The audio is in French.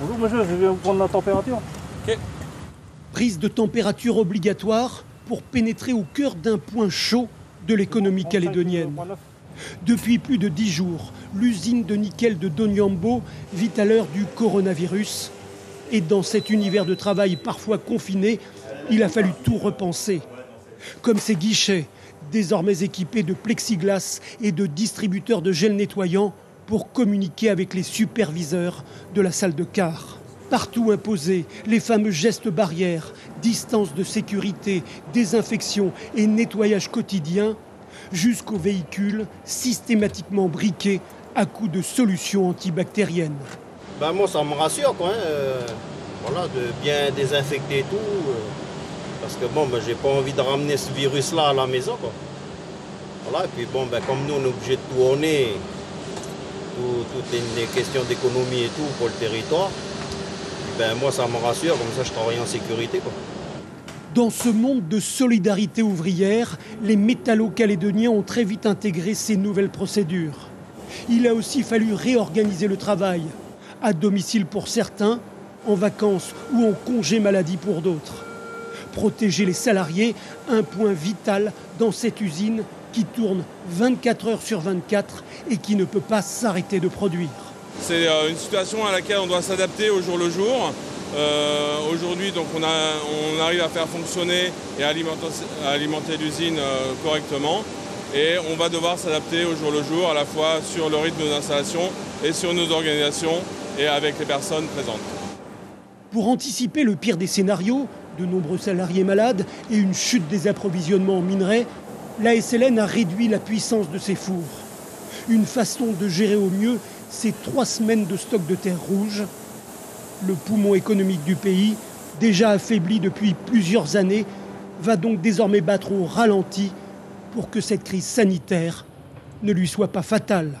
Bonjour monsieur, je viens vous prendre la température. Ok. Prise de température obligatoire pour pénétrer au cœur d'un point chaud de l'économie calédonienne. Depuis plus de 10 jours, l'usine de nickel de Donyambo vit à l'heure du coronavirus. Et dans cet univers de travail parfois confiné, il a fallu tout repenser. Comme ces guichets, désormais équipés de plexiglas et de distributeurs de gel nettoyant pour communiquer avec les superviseurs de la salle de quart. Partout imposés, les fameux gestes barrières, distance de sécurité, désinfection et nettoyage quotidien, jusqu'aux véhicules systématiquement briqués à coups de solutions antibactériennes. Moi, ça me rassure, quoi, voilà, de bien désinfecter tout. Parce que j'ai pas envie de ramener ce virus-là à la maison, quoi. Voilà, et puis comme nous, on est obligé de tourner, tout est une question d'économie et tout pour le territoire. Moi, ça me rassure, comme ça, je travaille en sécurité, quoi. Dans ce monde de solidarité ouvrière, les métallo-calédoniens ont très vite intégré ces nouvelles procédures. Il a aussi fallu réorganiser le travail, à domicile pour certains, en vacances ou en congé maladie pour d'autres. Protéger les salariés, un point vital dans cette usine qui tourne 24 heures sur 24 et qui ne peut pas s'arrêter de produire. C'est une situation à laquelle on doit s'adapter au jour le jour. Aujourd'hui, donc, on arrive à faire fonctionner et à alimenter l'usine correctement. Et on va devoir s'adapter au jour le jour, à la fois sur le rythme de nos installations et sur nos organisations et avec les personnes présentes. Pour anticiper le pire des scénarios, de nombreux salariés malades et une chute des approvisionnements en minerais, la SLN a réduit la puissance de ses fours. Une façon de gérer au mieux ces 3 semaines de stock de terre rouge. Le poumon économique du pays, déjà affaibli depuis plusieurs années, va donc désormais battre au ralenti pour que cette crise sanitaire ne lui soit pas fatale.